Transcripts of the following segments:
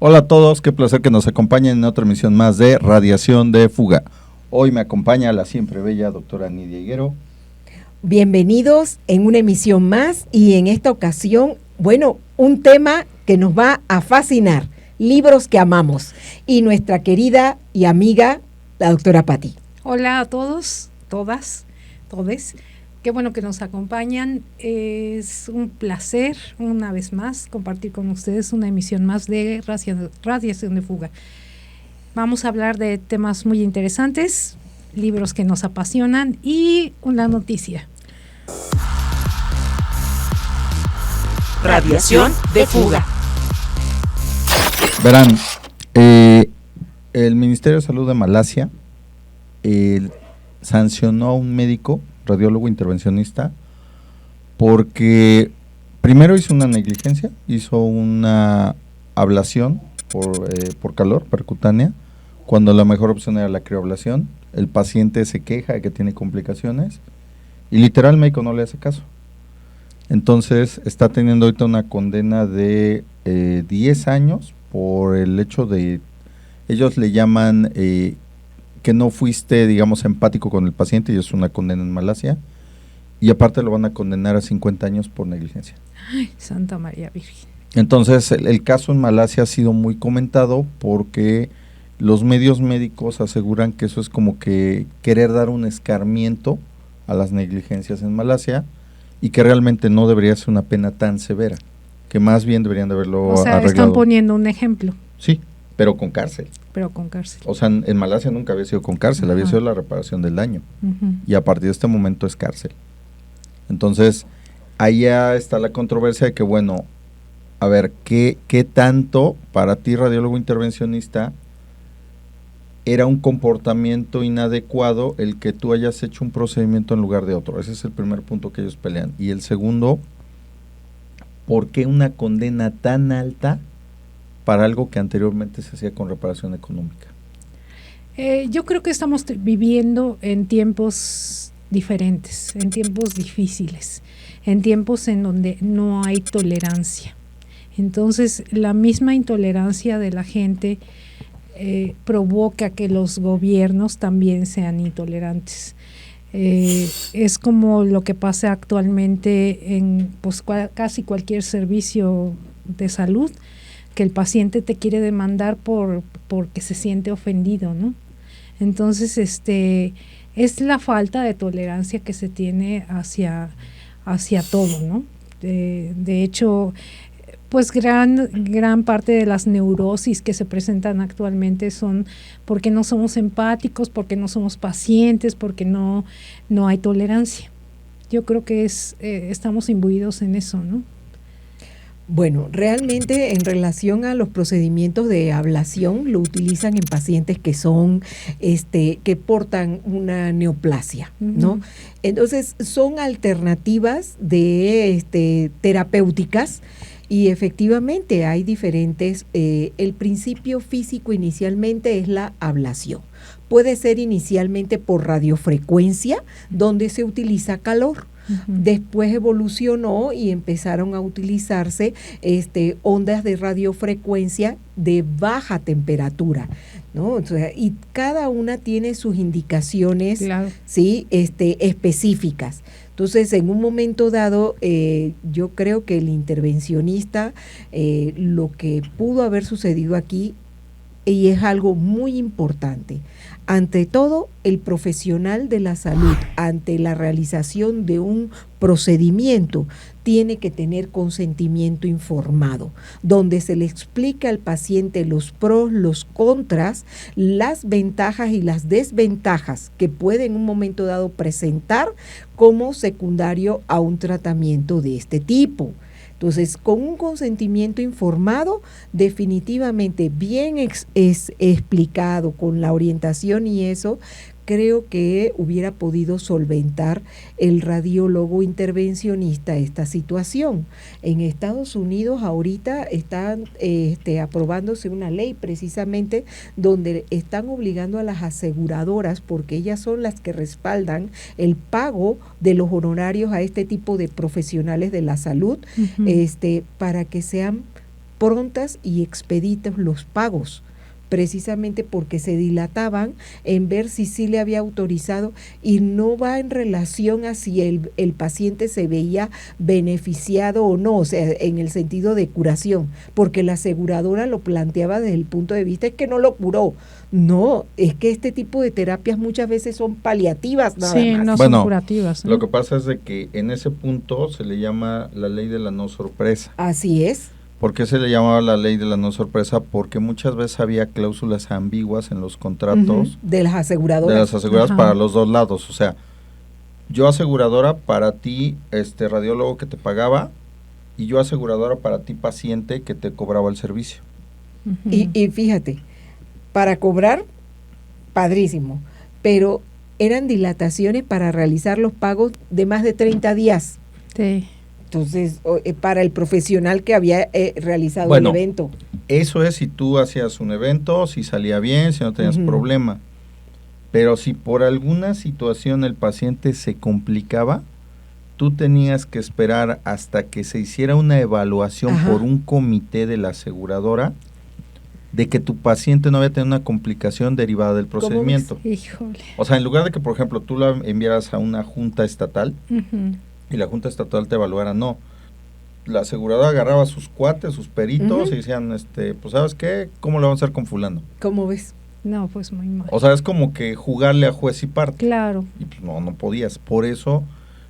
Hola a todos, qué placer que nos acompañen en otra emisión más de Radiación de Fuga. Hoy me acompaña la siempre bella doctora Nidia Higuero. Bienvenidos en una emisión más y en esta ocasión, un tema que nos va a fascinar, libros que amamos, y nuestra querida y amiga, la doctora Patti. Hola a todos, todas, todes. Qué bueno que nos acompañan. Es un placer, una vez más, compartir con ustedes una emisión más de Radiación de Fuga. Vamos a hablar de temas muy interesantes, libros que nos apasionan y una noticia. Radiación de Fuga. Verán, el Ministerio de Salud de Malasia sancionó a un médico, radiólogo intervencionista, porque primero hizo una negligencia, hizo una ablación por calor percutánea, cuando la mejor opción era la crioablación. El paciente se queja de que tiene complicaciones y literal el médico no le hace caso. Entonces está teniendo ahorita una condena de 10 años por el hecho de, ellos le llaman que no fuiste, digamos, empático con el paciente, y es una condena en Malasia, y aparte lo van a condenar a 50 años por negligencia. Ay, Santa María Virgen. Entonces el caso en Malasia ha sido muy comentado porque los medios médicos aseguran que eso es como que querer dar un escarmiento a las negligencias en Malasia, y que realmente no debería ser una pena tan severa, que más bien deberían de haberlo arreglado. Están poniendo un ejemplo. Sí, pero con cárcel. O sea, en Malasia nunca había sido con cárcel, Ajá. había sido la reparación del daño. Uh-huh. Y a partir de este momento es cárcel. Entonces, allá está la controversia de que, bueno, a ver, ¿qué tanto para ti, radiólogo intervencionista, era un comportamiento inadecuado el que tú hayas hecho un procedimiento en lugar de otro? Ese es el primer punto que ellos pelean. Y el segundo, ¿por qué una condena tan alta para algo que anteriormente se hacía con reparación económica? Yo creo que estamos viviendo en tiempos diferentes, en tiempos difíciles, en tiempos en donde no hay tolerancia. Entonces, la misma intolerancia de la gente provoca que los gobiernos también sean intolerantes. Es como lo que pasa actualmente en casi cualquier servicio de salud, que el paciente te quiere demandar porque se siente ofendido, ¿no? Entonces, es la falta de tolerancia que se tiene hacia todo, ¿no? De hecho, pues gran parte de las neurosis que se presentan actualmente son porque no somos empáticos, porque no somos pacientes, porque no hay tolerancia. Yo creo que estamos imbuidos en eso, ¿no? Bueno, realmente en relación a los procedimientos de ablación, lo utilizan en pacientes que son, que portan una neoplasia, ¿no? Uh-huh. Entonces, son alternativas de terapéuticas. Y efectivamente hay diferentes, el principio físico inicialmente es la ablación. Puede ser inicialmente por radiofrecuencia, donde se utiliza calor. Uh-huh. Después evolucionó y empezaron a utilizarse ondas de radiofrecuencia de baja temperatura, ¿no? O sea, y cada una tiene sus indicaciones, claro, ¿sí? Específicas. Entonces, en un momento dado, yo creo que el intervencionista, lo que pudo haber sucedido aquí, y es algo muy importante, ante todo, el profesional de la salud, ante la realización de un procedimiento, tiene que tener consentimiento informado, donde se le explica al paciente los pros, los contras, las ventajas y las desventajas que puede en un momento dado presentar como secundario a un tratamiento de este tipo. Entonces, con un consentimiento informado, definitivamente bien explicado, con la orientación y eso, creo que hubiera podido solventar el radiólogo intervencionista esta situación. En Estados Unidos ahorita están aprobándose una ley precisamente donde están obligando a las aseguradoras, porque ellas son las que respaldan el pago de los honorarios a este tipo de profesionales de la salud, para que sean prontas y expeditos los pagos, precisamente porque se dilataban en ver si sí le había autorizado, y no va en relación a si el paciente se veía beneficiado o no, o sea, en el sentido de curación, porque la aseguradora lo planteaba desde el punto de vista es que no lo curó. No, es que este tipo de terapias muchas veces son paliativas nada Sí, más. no Bueno, son curativas, ¿no? Lo que pasa es de que en ese punto se le llama la ley de la no sorpresa. Así es. ¿Por qué se le llamaba la ley de la no sorpresa? Porque muchas veces había cláusulas ambiguas en los contratos De las aseguradoras. de las aseguradoras Ajá. para los dos lados. O sea, yo aseguradora para ti, radiólogo que te pagaba, y yo aseguradora para ti, paciente que te cobraba el servicio. Ujú. Y fíjate, para cobrar, padrísimo, pero eran dilataciones para realizar los pagos de más de 30 días. Sí. Entonces, para el profesional que había realizado Bueno, el evento. Eso es si tú hacías un evento, si salía bien, si no tenías Ujú. problema. Pero si por alguna situación el paciente se complicaba, tú tenías que esperar hasta que se hiciera una evaluación Ajá. por un comité de la aseguradora de que tu paciente no había tenido una complicación derivada del ¿Cómo procedimiento. Híjole. O sea, en lugar de que, por ejemplo, tú la enviaras a una junta estatal Ujú. y la junta estatal te evaluara, no. La aseguradora agarraba a sus cuates, sus peritos, Ujú. y decían, pues, ¿sabes qué? ¿Cómo lo vamos a hacer con fulano? ¿Cómo ves? No, pues muy mal. O sea, es como que jugarle a juez y parte. Claro. Y pues no podías. Por eso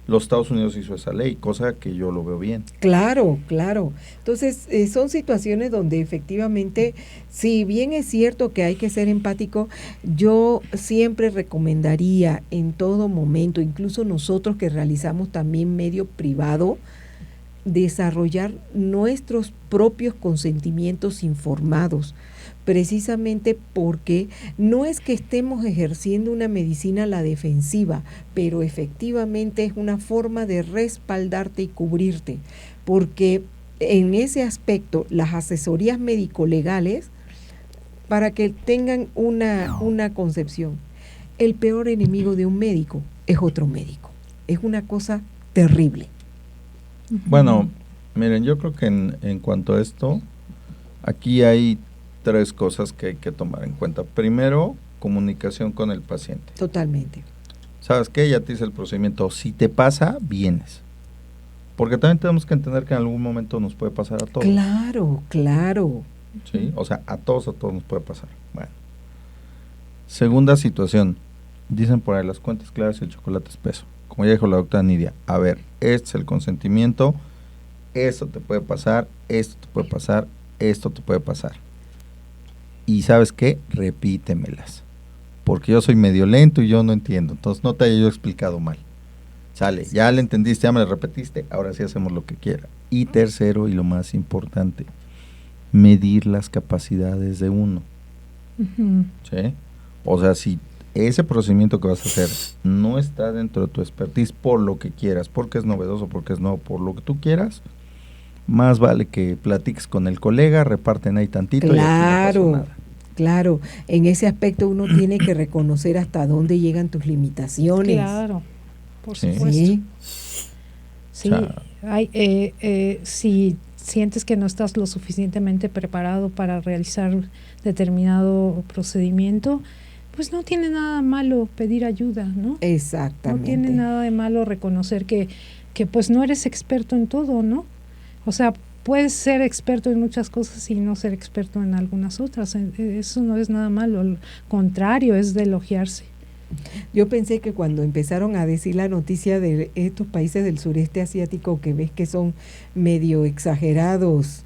los Estados Unidos hizo esa ley, cosa que yo lo veo bien. Claro, claro. Entonces, son situaciones donde efectivamente, si bien es cierto que hay que ser empático, yo siempre recomendaría en todo momento, incluso nosotros que realizamos también medio privado, desarrollar nuestros propios consentimientos informados, precisamente porque no es que estemos ejerciendo una medicina a la defensiva, pero efectivamente es una forma de respaldarte y cubrirte, porque en ese aspecto las asesorías médico-legales, para que tengan una concepción, el peor enemigo de un médico es otro médico. Es una cosa terrible. Ujú. Bueno, miren, yo creo que en cuanto a esto, aquí hay 3 cosas que hay que tomar en cuenta. Primero, comunicación con el paciente. Totalmente. ¿Sabes qué? Ya te hice el procedimiento. Si te pasa, vienes. Porque también tenemos que entender que en algún momento nos puede pasar a todos. Claro, claro. ¿Sí? O sea, a todos nos puede pasar. Bueno. Segunda situación. Dicen por ahí, las cuentas claras y el chocolate espeso. Como ya dijo la doctora Nidia, a ver, este es el consentimiento, esto te puede pasar, esto te puede pasar, esto te puede pasar. Y ¿sabes qué? Repítemelas. Porque yo soy medio lento y yo no entiendo. Entonces no te haya yo explicado mal. Sale, ya le entendiste, ya me lo repetiste, ahora sí hacemos lo que quiera. Y tercero, y lo más importante, medir las capacidades de uno. Ujú. ¿Sí? O sea, si ese procedimiento que vas a hacer no está dentro de tu expertise por lo que quieras, porque es novedoso, porque es nuevo, por lo que tú quieras, más vale que platiques con el colega, reparten ahí tantito y aquí no Claro, pasó nada. claro. En ese aspecto uno tiene que reconocer hasta dónde llegan tus limitaciones. Claro, por Sí. supuesto. Sí, Sí, O sea, si sientes que no estás lo suficientemente preparado para realizar determinado procedimiento, pues no tiene nada malo pedir ayuda, ¿no? exactamente. No tiene nada de malo reconocer que pues no eres experto en todo, ¿no? O sea, puedes ser experto en muchas cosas y no ser experto en algunas otras. Eso no es nada malo, al contrario, es de elogiarse. Yo pensé que cuando empezaron a decir la noticia de estos países del sureste asiático que ves que son medio exagerados,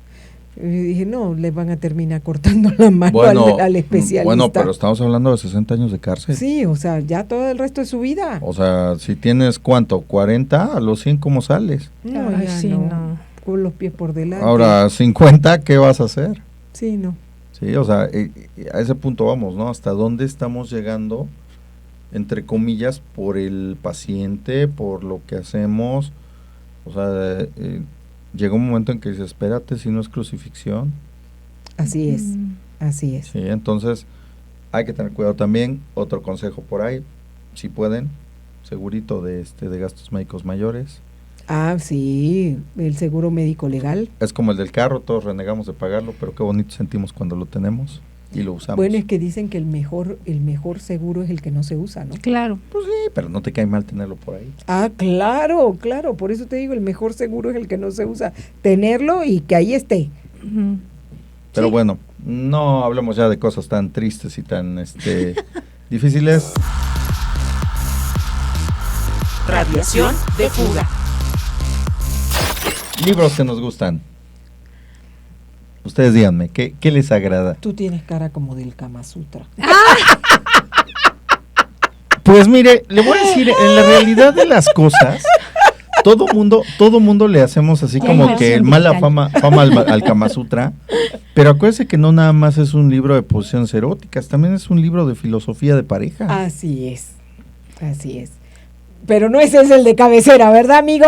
dije, no, les van a terminar cortando la mano al especialista. Bueno, pero estamos hablando de 60 años de cárcel. Sí, o sea, ya todo el resto de su vida. O sea, si tienes, ¿cuánto? 40, a los 100, ¿cómo sales? No, Ay, ya sí, no, no. con los pies por delante. Ahora, 50, ¿qué vas a hacer? Sí, no. Sí, o sea, a ese punto vamos, ¿no? ¿Hasta dónde estamos llegando, entre comillas, por el paciente, por lo que hacemos? O sea, llega un momento en que dices, espérate, si no es crucifixión. Así es, Mm. así es. Sí, entonces hay que tener cuidado también. Otro consejo por ahí, si pueden, segurito de gastos médicos mayores. Ah, sí, el seguro médico legal. Es como el del carro, todos renegamos de pagarlo, pero qué bonito sentimos cuando lo tenemos y lo usamos. Bueno, es que dicen que el mejor seguro es el que no se usa, ¿no? Claro. Pues sí, pero no te cae mal tenerlo por ahí. Ah, claro, claro, por eso te digo, el mejor seguro es el que no se usa. Tenerlo y que ahí esté. Ujú. Pero Sí. bueno, no hablemos ya de cosas tan tristes y tan difíciles. Radiación de fuga. Libros que nos gustan. Ustedes díganme, ¿qué les agrada? Tú tienes cara como del Kama Sutra. Pues mire, le voy a decir, en la realidad de las cosas, todo mundo le hacemos así Ya como hay que versión mala digital. fama al Kama Sutra, pero acuérdese que no nada más es un libro de posiciones eróticas, también es un libro de filosofía de pareja. Así es, así es. Pero no ese es el de cabecera, ¿verdad, amigo?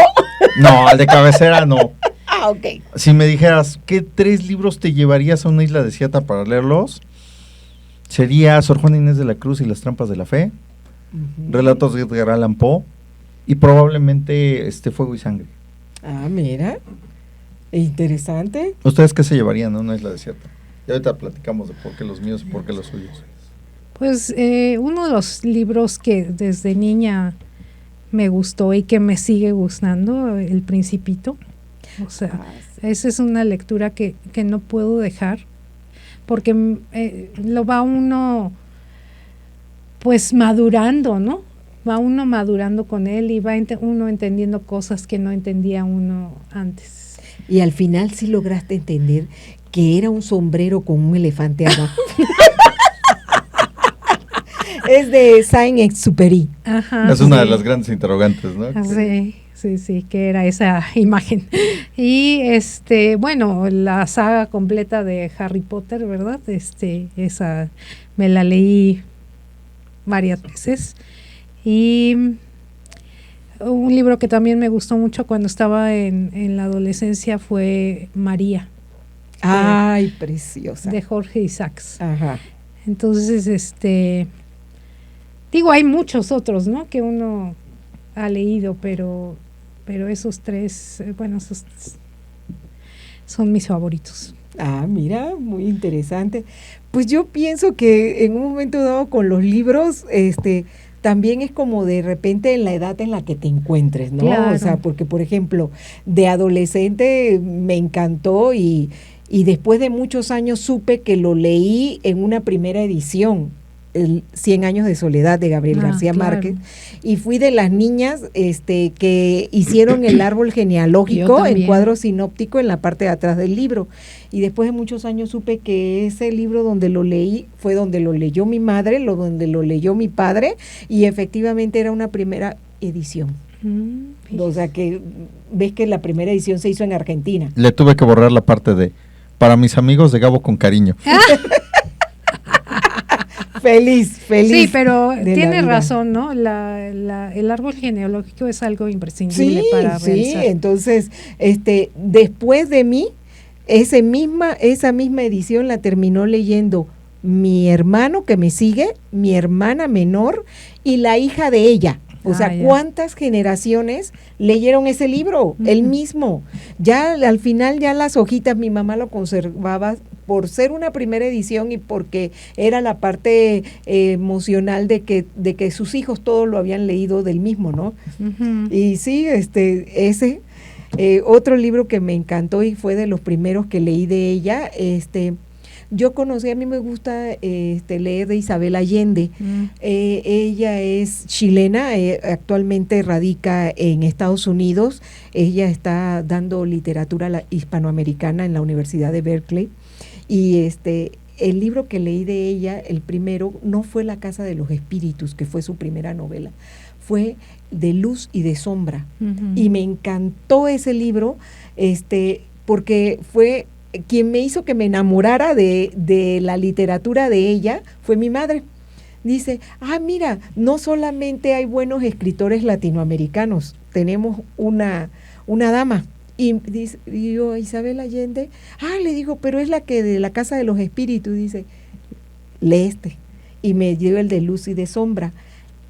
No, al de cabecera no. Ah, ok. Si me dijeras, ¿qué 3 libros te llevarías a una isla desierta para leerlos? Sería Sor Juana Inés de la Cruz y las trampas de la fe, Relatos de Edgar Allan Poe y probablemente Fuego y Sangre. Ah, mira. Interesante. ¿Ustedes qué se llevarían a una isla desierta? Y ahorita platicamos de por qué los míos y por qué los suyos. Pues uno de los libros que desde niña me gustó y que me sigue gustando, El Principito. O sea, esa es una lectura que no puedo dejar, porque lo va uno pues madurando, ¿no? Va uno madurando con él y va uno entendiendo cosas que no entendía uno antes. Y al final sí lograste entender que era un sombrero con un elefante abajo. Es de Saint-Exupéry. Ajá, Es una de sí. las grandes interrogantes, ¿no? Sí, que era esa imagen. Y bueno, la saga completa de Harry Potter, ¿verdad? Esa me la leí varias veces. Y un libro que también me gustó mucho cuando estaba en la adolescencia fue María, Ay, preciosa. de Jorge Isaacs. Ajá. Entonces, digo, hay muchos otros, ¿no? Que uno ha leído, pero esos 3, bueno, esos son mis favoritos. Ah, mira, muy interesante. Pues yo pienso que en un momento dado con los libros, también es como de repente en la edad en la que te encuentres, ¿no? Claro. O sea, porque por ejemplo, de adolescente me encantó y después de muchos años supe que lo leí en una primera edición, el 100 años de soledad de Gabriel García claro. Márquez, y fui de las niñas que hicieron el árbol Yo genealógico en también. cuadro sinóptico en la parte de atrás del libro. Y después de muchos años supe que ese libro donde lo leí fue donde lo leyó mi madre, donde lo leyó mi padre, y efectivamente era una primera edición. O sea que ves que la primera edición se hizo en Argentina. Le tuve que borrar la parte de para mis amigos de Gabo con cariño. Feliz. Sí, pero de la tiene vida. razón, ¿no? El árbol genealógico es algo imprescindible Sí, para sí, realizar. entonces, después de mí, esa misma edición la terminó leyendo mi hermano que me sigue, mi hermana menor y la hija de ella. O sea, ya. ¿cuántas generaciones leyeron ese libro? El mismo. Ya al final, ya las hojitas, mi mamá lo conservaba por ser una primera edición y porque era la parte emocional de que sus hijos todos lo habían leído del mismo, ¿no? Ujú. Y sí, ese otro libro que me encantó y fue de los primeros que leí de ella, yo conocí, a mí me gusta leer de Isabel Allende. Ella es chilena, actualmente radica en Estados Unidos. Ella está dando literatura hispanoamericana en la Universidad de Berkeley. Y el libro que leí de ella, el primero, no fue La Casa de los Espíritus, que fue su primera novela, fue De Luz y de Sombra. Ujú. Y me encantó ese libro, porque fue quien me hizo que me enamorara de la literatura de ella, fue mi madre. Dice, mira, no solamente hay buenos escritores latinoamericanos, tenemos una dama. Y dice, yo, Isabel Allende, le digo, pero es la que de La Casa de los Espíritus, dice, lee este. Y me dio el de Luz y de Sombra.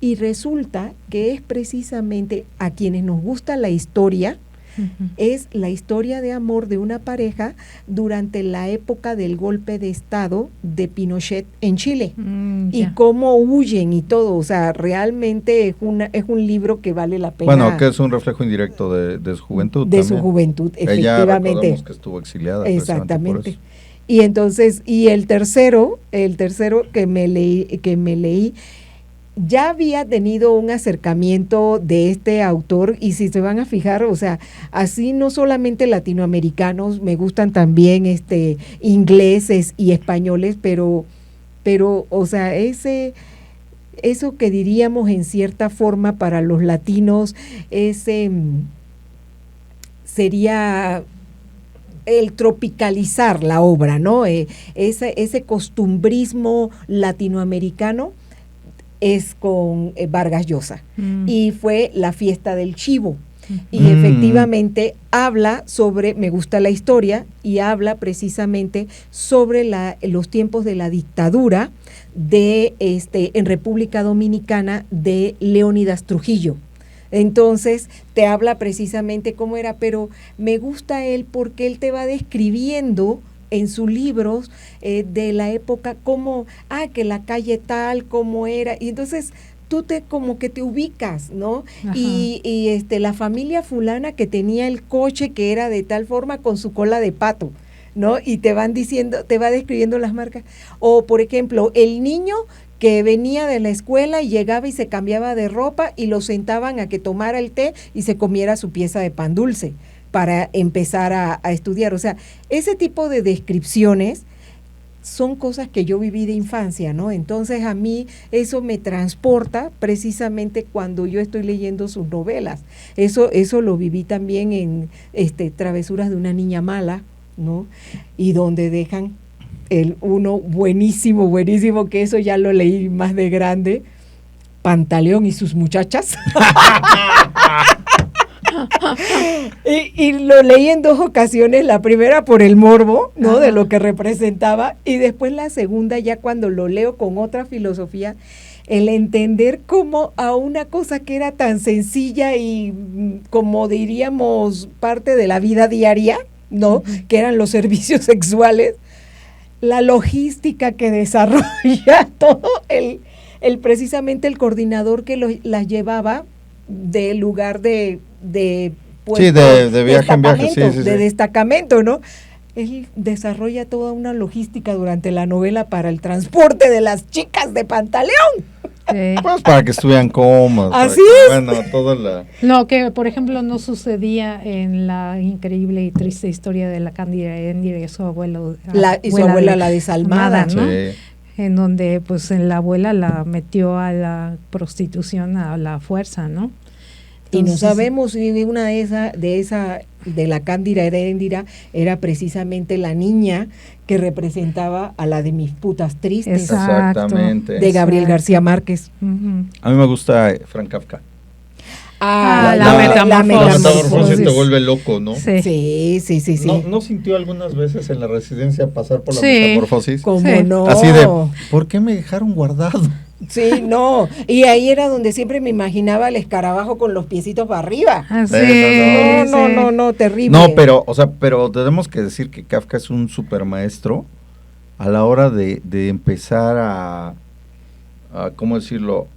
Y resulta que es precisamente a quienes nos gusta la historia, es la historia de amor de una pareja durante la época del golpe de Estado de Pinochet en Chile, y cómo huyen y todo. O sea, realmente es un libro que vale la pena. Bueno, que es un reflejo indirecto de su juventud. De también. su juventud, Ella, efectivamente. recordemos que estuvo exiliada. Exactamente. Y entonces, y el tercero que me leí, ya había tenido un acercamiento de este autor, y si se van a fijar, o sea, así no solamente latinoamericanos, me gustan también ingleses y españoles, pero o sea, eso que diríamos en cierta forma para los latinos, sería el tropicalizar la obra, ¿no? Ese costumbrismo latinoamericano es con Vargas Llosa, y fue La fiesta del chivo, y efectivamente habla sobre, me gusta la historia, y habla precisamente sobre los tiempos de la dictadura en República Dominicana de Leónidas Trujillo. Entonces te habla precisamente cómo era, pero me gusta él porque él te va describiendo en sus libros de la época cómo, que la calle tal, cómo era, y entonces tú como que te ubicas, ¿no? Y la familia fulana que tenía el coche que era de tal forma con su cola de pato, ¿no? Y te va describiendo las marcas. O por ejemplo, el niño que venía de la escuela y llegaba y se cambiaba de ropa y lo sentaban a que tomara el té y se comiera su pieza de pan dulce para empezar a estudiar. O sea, ese tipo de descripciones son cosas que yo viví de infancia, ¿no? Entonces a mí eso me transporta precisamente cuando yo estoy leyendo sus novelas. Eso lo viví también en Travesuras de una niña mala, ¿no? Y donde dejan uno buenísimo, que eso ya lo leí más de grande, Pantaleón y sus muchachas. y lo leí en 2 ocasiones, la primera por el morbo, ¿no? De lo que representaba, y después la segunda ya cuando lo leo con otra filosofía, el entender cómo a una cosa que era tan sencilla y como diríamos parte de la vida diaria, ¿no? Que eran los servicios sexuales, la logística que desarrolla todo precisamente el coordinador que las llevaba del lugar de viaje en viaje, sí. De destacamento, ¿no? Él desarrolla toda una logística durante la novela para el transporte de las chicas de Pantaleón. Sí. Pues para que estuvieran cómodas. Así es. Bueno, toda la... Lo que, por ejemplo, no sucedía en la increíble y triste historia de la Cándida Heréndira y su abuelo. Su abuela la desalmada, ¿no? Sí. En donde, pues, la abuela la metió a la prostitución a la fuerza, ¿no? Entonces, y no sabemos si una de la Cándida Heréndira era precisamente la niña que representaba a la de Mis putas tristes. Exactamente. De Gabriel García Márquez. A mí me gusta Frank Kafka. La metamorfosis te vuelve loco, ¿no? Sí. ¿No sintió algunas veces en la residencia pasar por la metamorfosis? ¿Cómo no? Así de, ¿por qué me dejaron guardado? Sí, no, y ahí era donde siempre me imaginaba el escarabajo con los piecitos para arriba. No, terrible. No, pero tenemos que decir que Kafka es un super maestro a la hora de empezar a ¿cómo decirlo?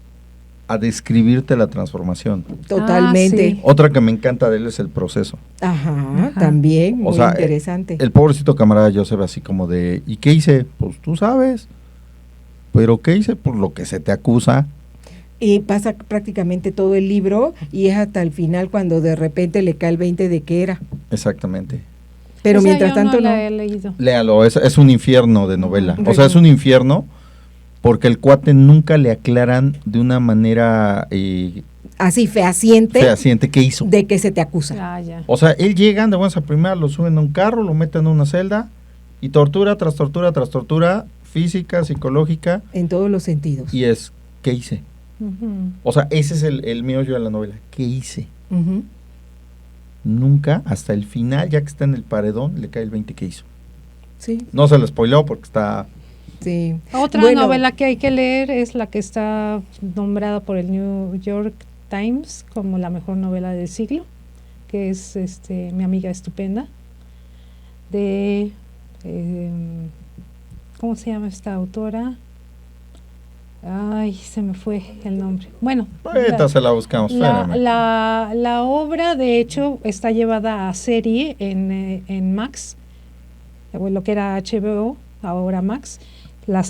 A describirte la transformación. Totalmente. Sí. Otra que me encanta de él es el proceso. Ajá. También, muy interesante. El pobrecito camarada Joseph así como de, ¿y qué hice? Pues tú sabes. ¿Pero qué hice? Por lo que se te acusa. Y pasa prácticamente todo el libro y es hasta el final cuando de repente le cae el 20 de qué era. Exactamente. Pero mientras tanto no. La he leído. Léalo, es un infierno de novela. O sea, es un infierno porque el cuate nunca le aclaran de una manera... así, fehaciente. ¿Qué hizo? De que se te acusa. Ya. O sea, él llegan de buenas a primera, lo suben a un carro, lo meten en una celda y tortura tras tortura tras tortura, física, psicológica. En todos los sentidos. Y es, ¿qué hice? O sea, ese es el meollo de la novela. ¿Qué hice? Nunca, hasta el final, ya que está en el paredón, le cae el 20 que hizo. Sí. No se lo spoiló porque está Sí. Otra Bueno, novela que hay que leer es la que está nombrada por el New York Times como la mejor novela del siglo, que es Mi amiga estupenda, de ¿cómo se llama esta autora? Ay, se me fue el nombre. Bueno, Ahorita se la buscamos. Espérame. la obra, de hecho, está llevada a serie en Max, lo que era HBO, ahora Max. La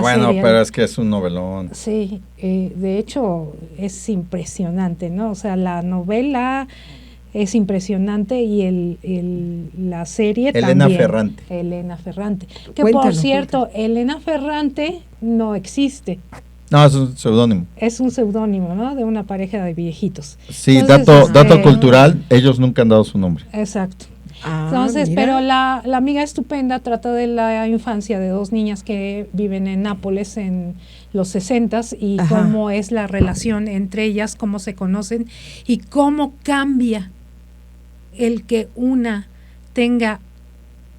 bueno, serie. pero es que es un novelón. Sí, de hecho es impresionante, ¿no? O sea, la novela es impresionante y la serie Elena también. Ferrante. Elena Ferrante. Que Cuéntanos, por cierto, Elena Ferrante no existe. No, es un seudónimo. Es un seudónimo, ¿no? De una pareja de viejitos. Sí, Entonces, dato cultural, ellos nunca han dado su nombre. Exacto. ah, Entonces, mira. pero la amiga estupenda trata de la infancia de dos niñas que viven en Nápoles en los 60s y Ajá. cómo es la relación entre ellas, cómo se conocen y cómo cambia el que una tenga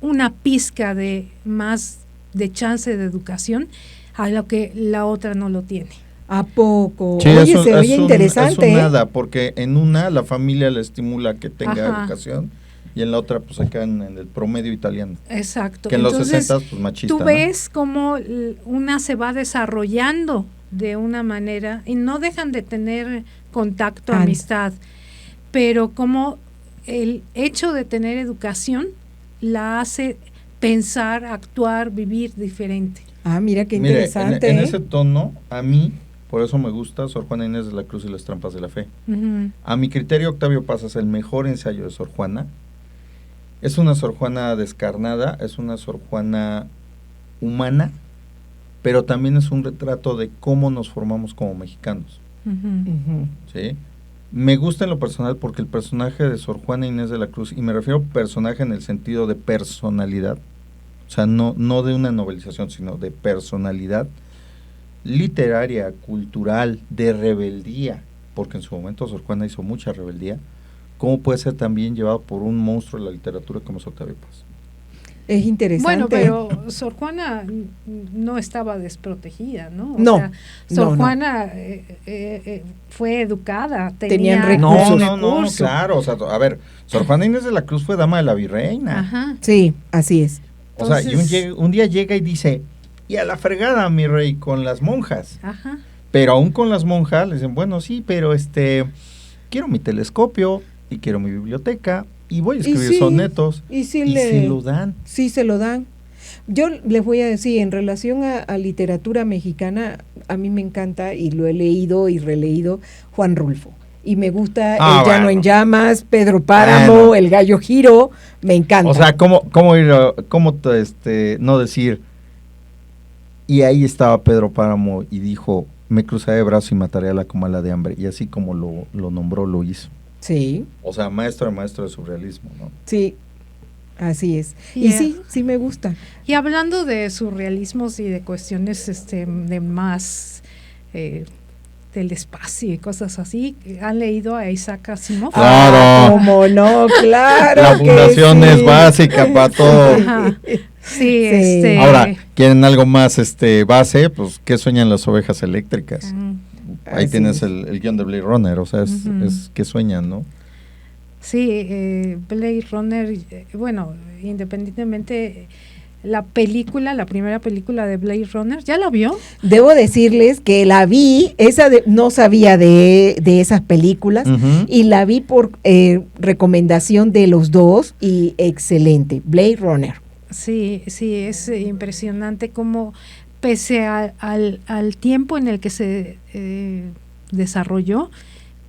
una pizca de más de chance de educación a lo que la otra no lo tiene. ¿A poco? Sí, Oye, es se oye interesante. Es un nada, porque en una la familia le estimula que tenga Ajá. educación y en la otra pues se quedan en el promedio italiano. Exacto. Que en Entonces, los 60 pues machista, tú ¿no? ves cómo una se va desarrollando de una manera y no dejan de tener contacto, An- amistad, pero como el hecho de tener educación la hace pensar, actuar, vivir diferente. Ah, mira qué Mire, interesante. en ¿eh? ese tono, a mí, por eso me gusta Sor Juana Inés de la Cruz y las trampas de la fe. Ujú. A mi criterio, Octavio Paz es el mejor ensayo de Sor Juana. Es una Sor Juana descarnada, es una Sor Juana humana, pero también es un retrato de cómo nos formamos como mexicanos, Ujú. Ujú. ¿sí? Me gusta en lo personal porque el personaje de Sor Juana Inés de la Cruz, y me refiero a personaje en el sentido de personalidad, o sea, no de una novelización, sino de personalidad literaria, cultural, de rebeldía, porque en su momento Sor Juana hizo mucha rebeldía, ¿cómo puede ser también llevado por un monstruo de la literatura como es Octavio Paz? Es interesante. Bueno, pero Sor Juana no estaba desprotegida, ¿no? No, Sor no, no. Juana fue educada, Tenían tenía recursos. No, claro, o sea, a ver, Sor Juana Inés de la Cruz fue dama de la virreina. Ajá. Sí, así es. O sea, y Entonces- un día llega y dice, y a la fregada, mi rey, con las monjas. Ajá. Pero aún con las monjas, le dicen, bueno, sí, pero quiero mi telescopio, y quiero mi biblioteca, y voy a escribir sí, sonetos, y sí y se lo dan. Sí, se lo dan. Yo les voy a decir, en relación a literatura mexicana, a mí me encanta, y lo he leído y releído, Juan Rulfo. Y me gusta El Llano bueno. en Llamas, Pedro Páramo, Bueno. El Gallo Giro, me encanta. O sea, no decir, y ahí estaba Pedro Páramo y dijo, me cruzaré de brazos y mataré a la comala de hambre, y así como lo nombró, lo hizo. Sí, O sea, maestro de surrealismo, ¿no? sí, así es. Y Yeah. sí me gusta. Y hablando de surrealismos y de cuestiones de más del espacio y cosas así, ¿han leído a Isaac Asimov? Claro. Ah, cómo no, claro. La que fundación sí. es básica para todo. Ajá. Sí, Sí. Ahora, ¿quieren algo más base? Pues, ¿qué sueñan las ovejas eléctricas? Ahí Así tienes es. el guión de Blade Runner, o sea, Ujú. es ¿qué sueñan, no? Sí, Blade Runner, bueno, independientemente, la primera película de Blade Runner, ¿ya la vio? Debo decirles que la vi, no sabía de esas películas, Ujú. y la vi por recomendación de los dos, y excelente, Blade Runner. Sí, es impresionante cómo pese al tiempo en el que se desarrolló,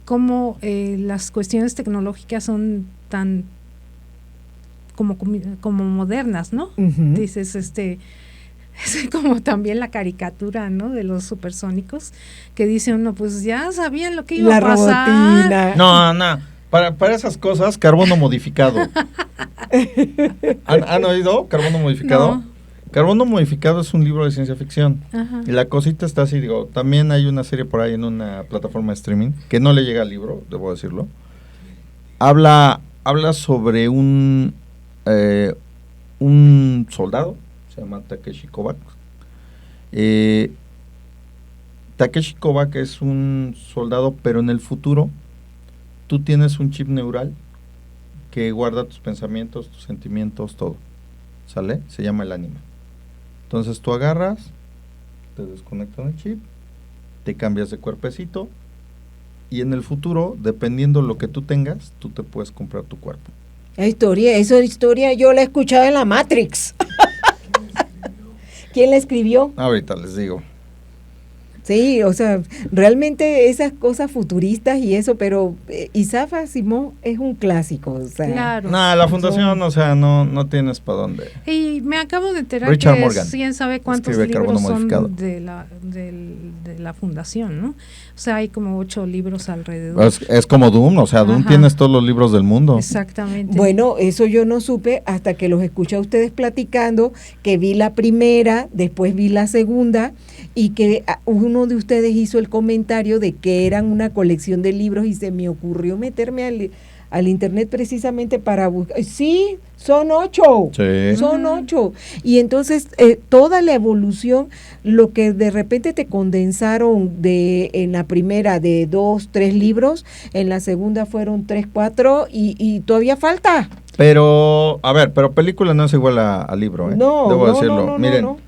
cómo las cuestiones tecnológicas son tan como modernas, ¿no? Ujú. Dices, es como también la caricatura, ¿no? De los supersónicos, que dice uno, pues ya sabían lo que iba La a pasar. robotina. No, para esas cosas, carbono modificado. ¿Han oído carbono modificado? No. Carbono modificado es un libro de ciencia ficción. Ajá. Y la cosita está así, digo, también hay una serie por ahí en una plataforma de streaming, que no le llega al libro, debo decirlo. Habla sobre un soldado, se llama Takeshi Kovacs, Takeshi Koba, que es un soldado, pero en el futuro tú tienes un chip neural que guarda tus pensamientos, tus sentimientos, todo. ¿Sale? Se llama el ánima. Entonces tú agarras, te desconectan el chip, te cambias de cuerpecito y en el futuro, dependiendo lo que tú tengas, tú te puedes comprar tu cuerpo. Esa historia yo la he escuchado en la Matrix. ¿Quién la escribió? Ahorita les digo. Sí, o sea, realmente esas cosas futuristas y eso, pero Isaac Asimov es un clásico, o sea. Claro. No, la fundación, o sea, no tienes para dónde. Y me acabo de enterar Richard que Morgan quién sabe cuántos escribe Carbono libros Modificado. son de la fundación, ¿no? O sea, hay como 8 libros alrededor. Es como Doom, o sea, Doom Ajá. tienes todos los libros del mundo. Exactamente. Bueno, eso yo no supe hasta que los escuché a ustedes platicando, que vi la primera, después vi la segunda, y que uno de ustedes hizo el comentario de que eran una colección de libros y se me ocurrió meterme al internet precisamente para buscar. Sí, son 8. Sí. Son 8. Y entonces toda la evolución, lo que de repente te condensaron en la primera de 2, 3 libros, en la segunda fueron 3, 4 y todavía falta. Pero, a ver, pero película no es igual a libro, ¿eh? No, Debo no, decirlo. no, Miren, no.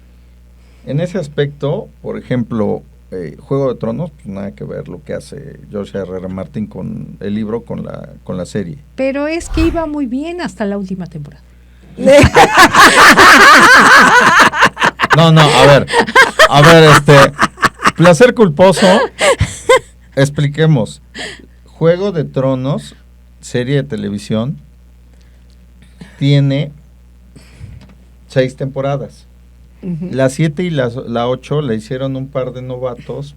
en ese aspecto, por ejemplo, Juego de Tronos, pues nada que ver lo que hace George R.R. Martin con el libro, con la serie. Pero es que iba muy bien hasta la última temporada. No, a ver, placer culposo, expliquemos. Juego de Tronos, serie de televisión, tiene 6 temporadas. La 7 y la 8 la hicieron un par de novatos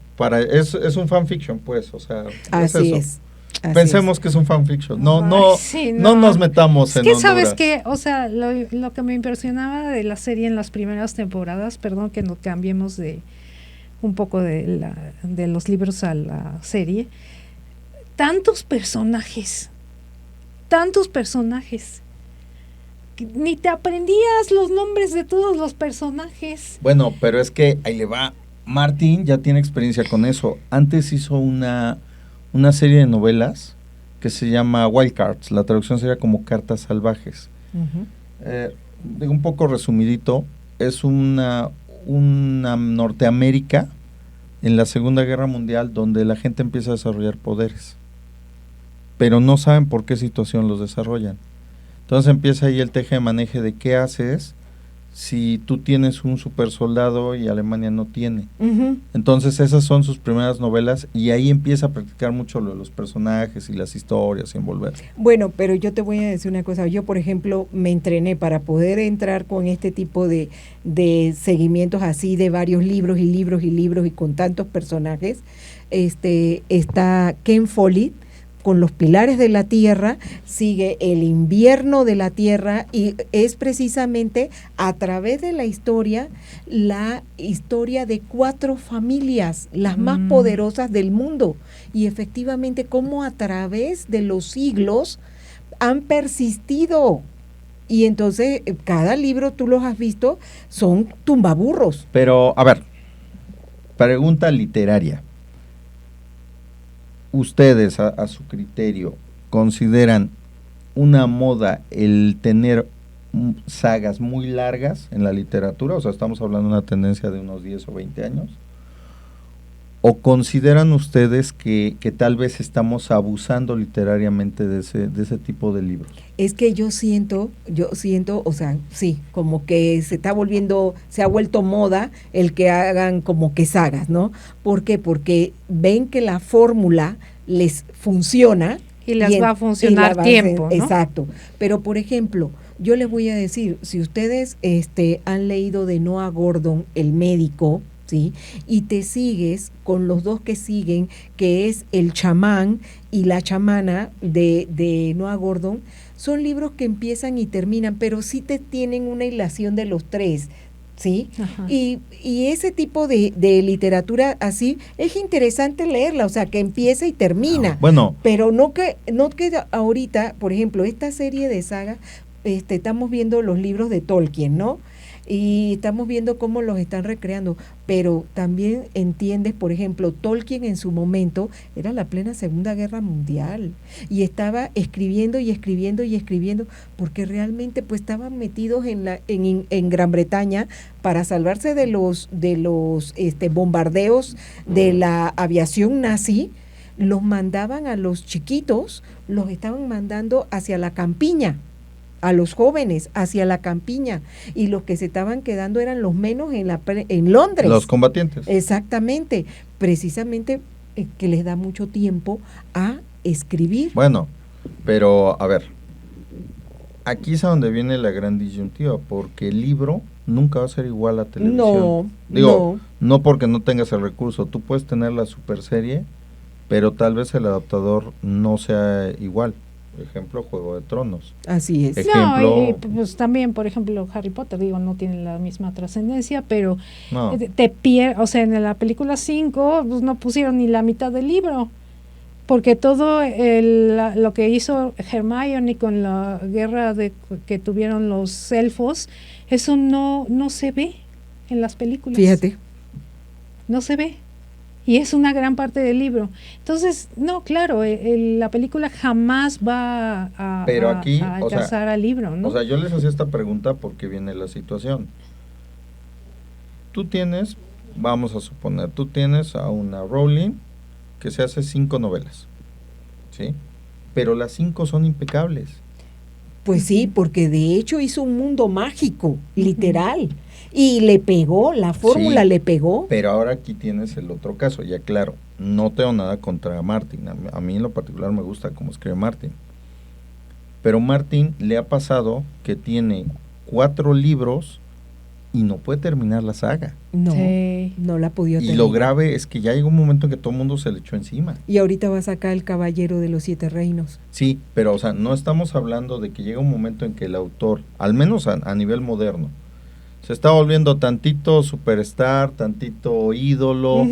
es un fanfiction, pues, o sea, Así eso. es. Así Pensemos que es un fanfiction. No, sí, no nos metamos es en que Honduras. sabes que, o sea, lo que me impresionaba de la serie en las primeras temporadas, perdón que nos cambiemos de un poco de los libros a la serie, tantos personajes, que ni te aprendías los nombres de todos los personajes. Bueno, pero es que ahí le va. Martín ya tiene experiencia con eso. Antes hizo una serie de novelas que se llama Wild Cards. La traducción sería como Cartas Salvajes. Digo un poco resumidito. Es una Norteamérica en la Segunda Guerra Mundial donde la gente empieza a desarrollar poderes. Pero no saben por qué situación los desarrollan. Entonces empieza ahí el teje-maneje de qué haces si tú tienes un super soldado y Alemania no tiene. Entonces esas son sus primeras novelas y ahí empieza a practicar mucho lo de los personajes y las historias y envolverse. Bueno, pero yo te voy a decir una cosa. Yo, por ejemplo, me entrené para poder entrar con este tipo de seguimientos así de varios libros y con tantos personajes. Está Ken Follett con Los Pilares de la Tierra, sigue El Invierno de la Tierra y es precisamente a través de la historia de 4 familias, las más poderosas del mundo, y efectivamente cómo a través de los siglos han persistido. Y entonces cada libro, tú los has visto, son tumbaburros. Pero, a ver, pregunta literaria. ¿Ustedes, a su criterio, consideran una moda el tener sagas muy largas en la literatura? O sea, estamos hablando de una tendencia de unos 10 o 20 años. ¿O consideran ustedes que tal vez estamos abusando literariamente de ese tipo de libros? Es que yo siento, o sea, sí, como que se ha vuelto moda el que hagan como que sagas, ¿no? ¿Por qué? Porque ven que la fórmula les funciona. Y les va a funcionar tiempo, ¿no? Exacto. Pero, por ejemplo, yo les voy a decir, si ustedes han leído de Noah Gordon, El médico, ¿sí? Y te sigues con los 2 que siguen, que es El chamán y La chamana de Noah Gordon, son libros que empiezan y terminan, pero sí te tienen una hilación de los 3, ¿sí? Y ese tipo de literatura así es interesante leerla, o sea, que empieza y termina. Bueno. Pero no que ahorita, por ejemplo, esta serie de sagas, estamos viendo los libros de Tolkien, ¿no? y estamos viendo cómo los están recreando, pero también entiendes, por ejemplo, Tolkien en su momento era la plena Segunda Guerra Mundial y estaba escribiendo y escribiendo y escribiendo, porque realmente pues estaban metidos en Gran Bretaña para salvarse de los bombardeos de la aviación nazi. Los mandaban a los chiquitos, los estaban mandando hacia la campiña, a los jóvenes hacia la campiña, y los que se estaban quedando eran los menos en Londres. Los combatientes. Exactamente, precisamente que les da mucho tiempo a escribir. Bueno, pero a ver, aquí es a donde viene la gran disyuntiva, porque el libro nunca va a ser igual a televisión. No porque no tengas el recurso, tú puedes tener la super serie, pero tal vez el adaptador no sea igual. Por ejemplo, Juego de Tronos. Así es. No, y pues también, por ejemplo, Harry Potter, no tiene la misma trascendencia, pero no. o sea, en la película 5 pues no pusieron ni la mitad del libro, porque todo lo que hizo Hermione con la guerra que tuvieron los elfos, eso no se ve en las películas. Fíjate. No se ve. Y es una gran parte del libro. Entonces, no, claro, la película jamás va a alcanzar al libro, ¿no? O sea, yo les hacía esta pregunta porque viene la situación. Tú tienes, vamos a suponer, tú tienes a una Rowling que se hace 5 novelas, ¿sí? Pero las 5 son impecables. Pues sí, porque de hecho hizo un mundo mágico, literal. Y le pegó, la fórmula le pegó. Pero ahora aquí tienes el otro caso, ya claro, no tengo nada contra Martin, a mí en lo particular me gusta cómo escribe Martin. Pero Martin le ha pasado que tiene 4 libros y no puede terminar la saga. No, no la ha podido terminar. Y lo grave es que ya llegó un momento en que todo el mundo se le echó encima. Y ahorita va a sacar El Caballero de los 7 Reinos. Sí, pero o sea, no estamos hablando de que llega un momento en que el autor, al menos a nivel moderno, se está volviendo tantito superstar, tantito ídolo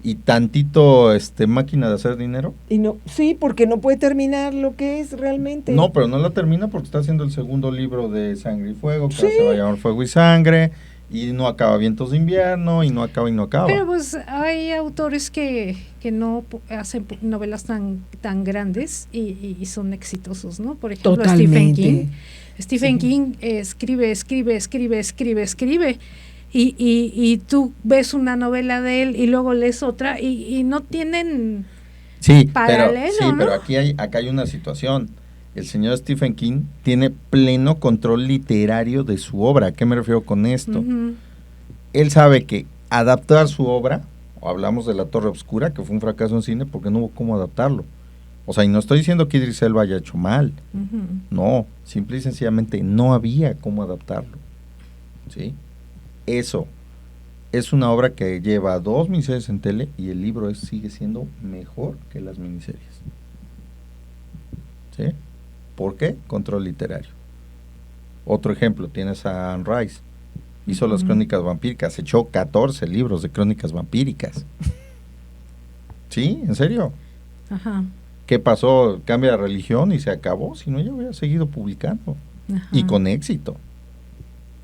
y tantito máquina de hacer dinero. Y no, sí, porque no puede terminar lo que es realmente. No, pero no la termina porque está haciendo el segundo libro de Sangre y Fuego, que se va a llamar Fuego y Sangre, y no acaba Vientos de Invierno, y no acaba. Pero pues hay autores que no hacen novelas tan grandes y son exitosos, ¿no? Por ejemplo, Totalmente. Stephen King escribe y tú ves una novela de él y luego lees otra y no tienen paralelo, ¿no? Pero acá hay una situación. El señor Stephen King tiene pleno control literario de su obra. ¿A qué me refiero con esto? Él sabe que adaptar su obra, o hablamos de La Torre Oscura, que fue un fracaso en cine porque no hubo cómo adaptarlo. O sea, y no estoy diciendo que Idris Elba haya hecho mal. No, simple y sencillamente no había cómo adaptarlo. ¿Sí? Eso es una obra que lleva 2 miniseries en tele y el libro sigue siendo mejor que las miniseries. ¿Sí? ¿Por qué? Control literario. Otro ejemplo, tienes a Anne Rice. Hizo las Crónicas Vampíricas, echó 14 libros de Crónicas Vampíricas. ¿Sí? ¿En serio? Ajá. ¿Qué pasó? Cambia de religión y se acabó, si no, yo hubiera seguido publicando. Y con éxito.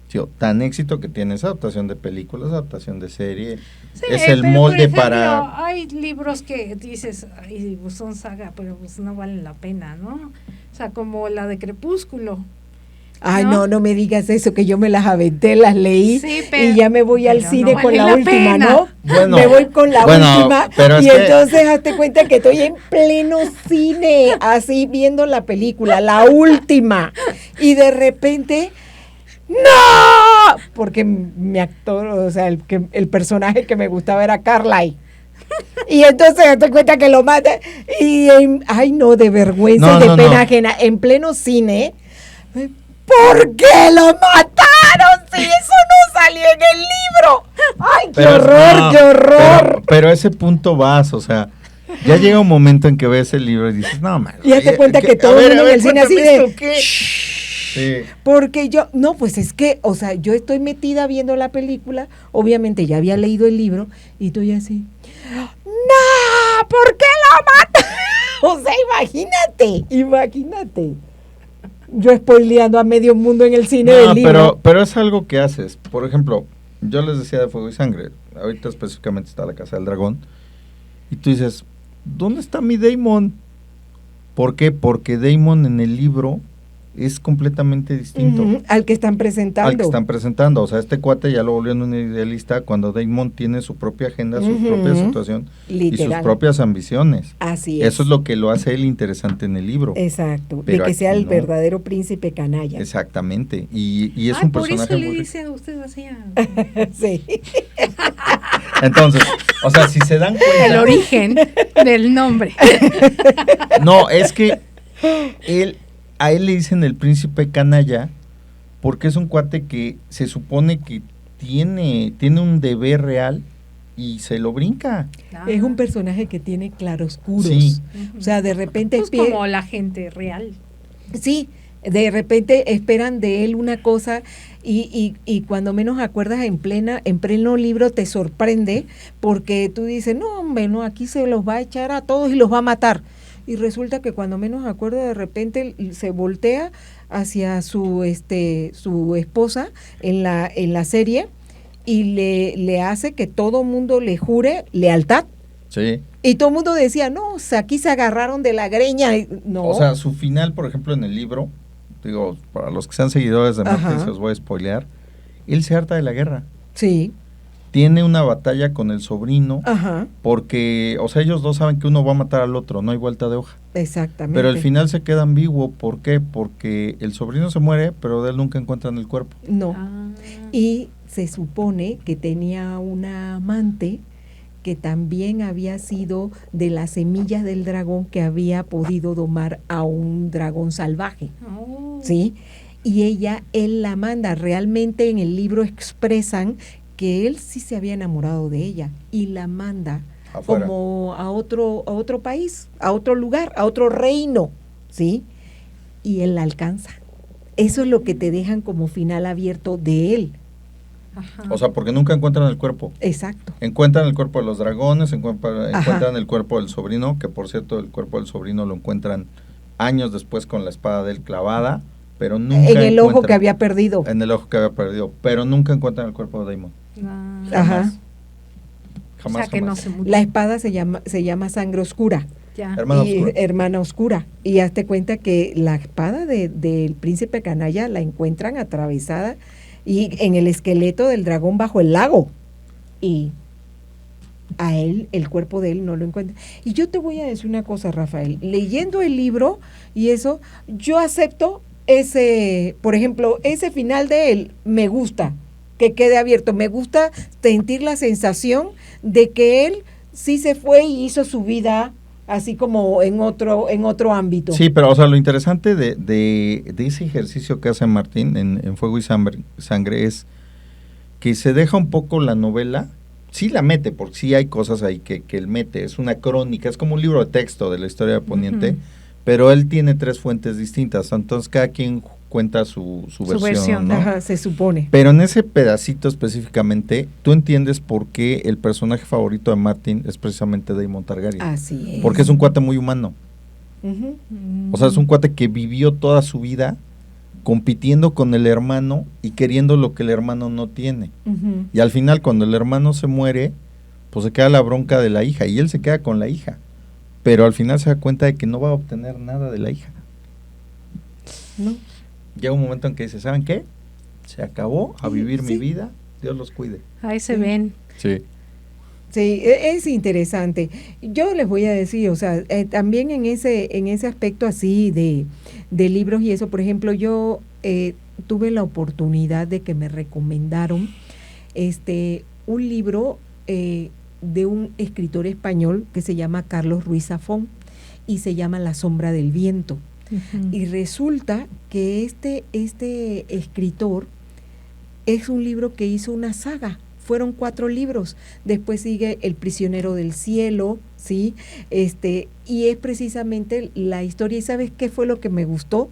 ¿Sí? Tan éxito que tiene esa adaptación de películas, adaptación de serie. Sí, es el molde, por ejemplo, para... hay libros que dices, ay, pues son saga, pero pues no valen la pena, ¿no? O sea, como la de Crepúsculo. Ay, no me digas eso, que yo me las aventé, las leí, y ya me voy al cine no con vale la última, pena. ¿no? Bueno, me voy con la última, y entonces hazte cuenta que estoy en pleno cine, así viendo la película, la última, y de repente, ¡no! Porque mi actor, o sea, el personaje que me gustaba era Carlyle. Y entonces hazte cuenta que lo mata, y ay no, de vergüenza y de pena ajena, en pleno cine. ¿Por qué lo mataron si eso no salió en el libro? ¡Ay, qué horror! Pero a ese punto vas, o sea, ya llega un momento en que ves el libro y dices, no, man. Y te cuenta que todo el mundo en el cine así de... Sí. Porque pues es que, o sea, yo estoy metida viendo la película, obviamente ya había leído el libro, y estoy así, ¡no! ¿Por qué lo matan? O sea, imagínate. Yo spoileando a medio mundo en el cine No, del libro. pero es algo que haces. Por ejemplo, yo les decía de Fuego y Sangre. Ahorita específicamente está La Casa del Dragón. Y tú dices, ¿dónde está mi Daemon? ¿Por qué? Porque Daemon en el libro es completamente distinto. Ujú, al que están presentando. Al que están presentando. O sea, este cuate ya lo volvió en un idealista cuando Daemon tiene su propia agenda, su Ujú. propia situación y sus Literal. propias ambiciones. Así es. Eso es lo que lo hace él interesante en el libro. Exacto, Pero de que sea aquí el no. verdadero príncipe canalla. Exactamente. Y es Ay, un por personaje eso le muy rico. dice a usted así. Sí. Entonces, o sea, si se dan cuenta. El origen del nombre. No, es que a él le dicen el príncipe canalla porque es un cuate que se supone que tiene un deber real y se lo brinca. Es un personaje que tiene claroscuros. Sí. O sea, de repente Pues como la gente real. sí, de repente esperan de él una cosa y cuando menos acuerdas en pleno libro te sorprende porque tú dices, no, hombre, no, aquí se los va a echar a todos y los va a matar. Y resulta que cuando menos acuerda de repente se voltea hacia su esposa en la serie y le hace que todo mundo le jure lealtad. Sí. Y todo el mundo decía, no, o sea, aquí se agarraron de la greña. No. O sea, su final, por ejemplo, en el libro, digo, para los que sean seguidores de Martin, Ajá. se los voy a spoilear, él se harta de la guerra. Sí. Tiene una batalla con el sobrino, Ajá. porque, o sea, ellos dos saben que uno va a matar al otro, no hay vuelta de hoja. Exactamente. Pero al final se queda ambiguo, ¿por qué? Porque el sobrino se muere, pero de él nunca encuentran el cuerpo. No. Ah. Y se supone que tenía una amante que también había sido de las semillas del dragón que había podido domar a un dragón salvaje, Oh. ¿sí? Y él la manda. Realmente en el libro expresan que él sí se había enamorado de ella y la manda Afuera. como a otro país, a otro lugar, a otro reino, ¿sí? Y él la alcanza. Eso es lo que te dejan como final abierto de él. Ajá. O sea, porque nunca encuentran el cuerpo. Exacto. Encuentran el cuerpo de los dragones, encuentran Ajá. el cuerpo del sobrino, que por cierto el cuerpo del sobrino lo encuentran años después con la espada de él clavada, pero nunca En el ojo encuentran- que había perdido. En el ojo que había perdido, pero nunca encuentran el cuerpo de Daemon. Ah. Ajá. Jamás. O Jamás, sea que no jamás. se murió. La espada se llama Sangre Oscura. Ya. Hermana y oscura. Hermana Oscura. Y hazte cuenta que la espada del príncipe canalla la encuentran atravesada y en el esqueleto del dragón bajo el lago. Y a él, el cuerpo de él no lo encuentra. Y yo te voy a decir una cosa, Rafael. Leyendo el libro y eso, yo acepto por ejemplo, ese final de él me gusta que quede abierto. Me gusta sentir la sensación de que él sí se fue y hizo su vida así como en otro ámbito. Sí, pero o sea, lo interesante de ese ejercicio que hace Martín en Fuego y Sangre es que se deja un poco la novela, sí la mete, porque sí hay cosas ahí que él mete, es una crónica, es como un libro de texto de la historia de Poniente, Ujú. pero él tiene 3 fuentes distintas, entonces cada quien cuenta su versión, ¿no? Ajá, se supone. Pero en ese pedacito específicamente, tú entiendes por qué el personaje favorito de Martin es precisamente Daemon Targaryen. Así es. Porque es un cuate muy humano. Ujú. O sea, es un cuate que vivió toda su vida compitiendo con el hermano y queriendo lo que el hermano no tiene. Ujú. Y al final, cuando el hermano se muere, pues se queda la bronca de la hija y él se queda con la hija. Pero al final se da cuenta de que no va a obtener nada de la hija. ¿No? Llega un momento en que dice, ¿saben qué? Se acabó a vivir mi Sí. vida, Dios los cuide. Ahí se Sí. ven. Sí. Sí, es interesante. Yo les voy a decir, o sea, también en ese aspecto así de libros y eso, por ejemplo, yo tuve la oportunidad de que me recomendaron un libro de un escritor español que se llama Carlos Ruiz Zafón y se llama La sombra del viento. Ujú. Y resulta que este escritor es un libro que hizo una saga. Fueron 4 libros. Después sigue El prisionero del cielo, ¿sí? Y es precisamente la historia. ¿Y sabes qué fue lo que me gustó?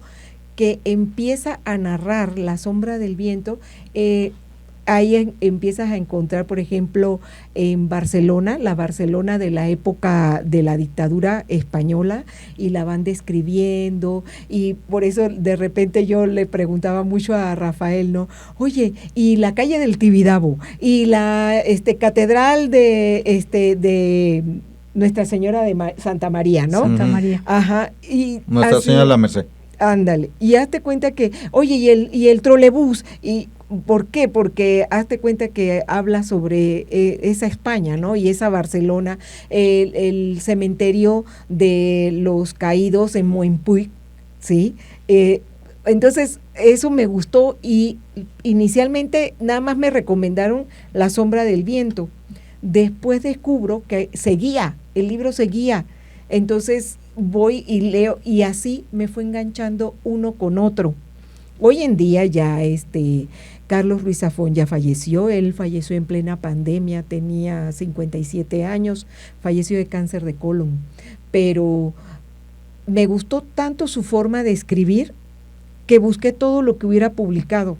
Que empieza a narrar La sombra del viento ahí empiezas a encontrar, por ejemplo, en Barcelona, la Barcelona de la época de la dictadura española, y la van describiendo, y por eso de repente yo le preguntaba mucho a Rafael, ¿no? Oye, y la calle del Tibidabo, y la catedral de Nuestra Señora de Santa María, ¿no? Santa María. Ajá. Y Nuestra así, Señora de la Merced. ándale, y hazte cuenta que, oye, y el trolebús, y ¿por qué? Porque hazte cuenta que habla sobre esa España, ¿no? Y esa Barcelona, el cementerio de los caídos en Montjuïc, ¿sí? Entonces, eso me gustó, y inicialmente nada más me recomendaron La sombra del viento. Después descubro que el libro seguía. Entonces voy y leo, y así me fue enganchando uno con otro. Hoy en día ya Carlos Ruiz Zafón ya falleció. Él falleció en plena pandemia, tenía 57 años, falleció de cáncer de colon. Pero me gustó tanto su forma de escribir que busqué todo lo que hubiera publicado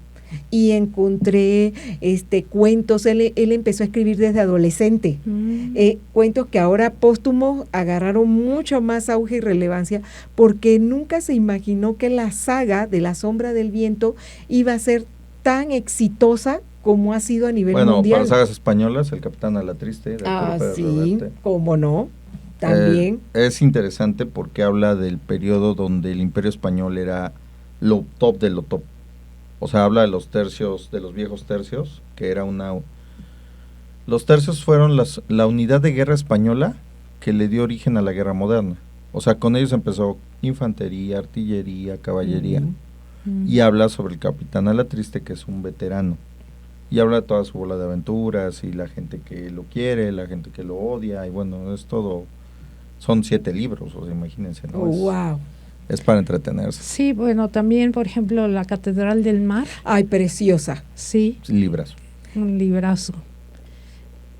y encontré cuentos. Él empezó a escribir desde adolescente, cuentos que ahora póstumos agarraron mucho más auge y relevancia, porque nunca se imaginó que la saga de La sombra del viento iba a ser tan exitosa como ha sido a nivel mundial. Bueno, para sagas españolas, El Capitán Alatriste, de Arturo Pérez sí, Reverte. cómo no, también. Es interesante porque habla del periodo donde el Imperio Español era lo top de lo top. O sea, habla de los tercios, de los viejos tercios, que era los tercios fueron la unidad de guerra española que le dio origen a la guerra moderna. O sea, con ellos empezó infantería, artillería, caballería. Y habla sobre el Capitán Alatriste, que es un veterano. Y habla de toda su bola de aventuras, y la gente que lo quiere, la gente que lo odia, y bueno, es todo. Son 7 libros, o sea, imagínense, ¿no? Wow. Es para entretenerse. Sí, bueno, también, por ejemplo, la Catedral del Mar. Ay, preciosa. Sí. Libras. Un librazo.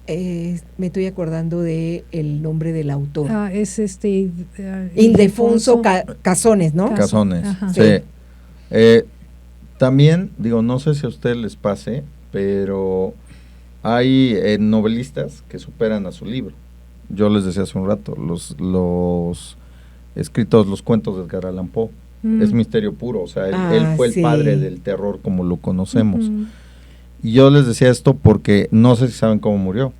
Me estoy acordando de el nombre del autor. Es Ildefonso Casones, ¿no? Casones, Ajá. sí. También, digo, no sé si a ustedes les pase, pero hay novelistas que superan a su libro. Yo les decía hace un rato, los escritos, los cuentos de Edgar Allan Poe. Es misterio puro, o sea, él fue el padre del terror como lo conocemos. Y yo les decía esto porque no sé si saben cómo murió.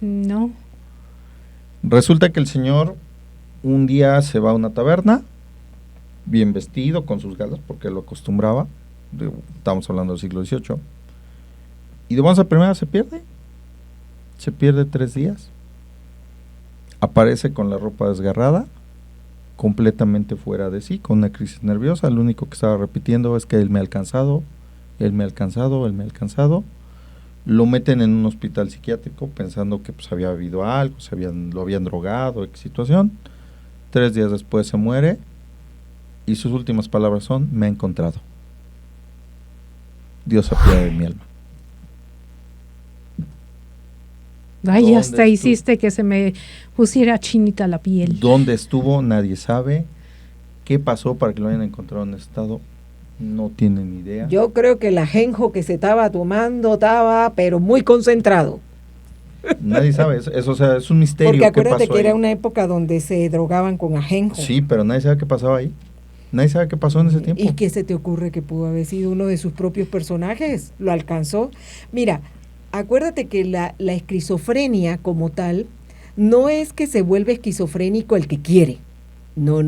No. Resulta que el señor un día se va a una taberna, bien vestido, con sus galas, porque lo acostumbraba. Estamos hablando del siglo XVIII. Y de buenas a primeras se pierde. Se pierde 3 días. Aparece con la ropa desgarrada, completamente fuera de sí, con una crisis nerviosa. Lo único que estaba repitiendo es que él me ha alcanzado, él me ha alcanzado, él me ha alcanzado. Lo meten en un hospital psiquiátrico pensando que pues había habido algo, lo habían drogado, qué situación. 3 días después se muere, y sus últimas palabras son: me ha encontrado. Dios apiade de mi alma. Ay, hasta hiciste que se me pusiera chinita la piel. ¿Dónde estuvo? Nadie sabe. ¿Qué pasó para que lo hayan encontrado en estado? No tienen idea. Yo creo que el ajenjo que se estaba tomando estaba, pero muy concentrado. Nadie sabe, eso o sea, es un misterio. Porque acuérdate que ahí? era una época donde se drogaban con ajenjo. Sí, pero nadie sabe qué pasaba ahí. Nadie sabe qué pasó en ese tiempo. ¿Y qué se te ocurre que pudo haber sido uno de sus propios personajes? ¿Lo alcanzó? Mira, acuérdate que la esquizofrenia como tal no es que se vuelve esquizofrénico el que quiere. No.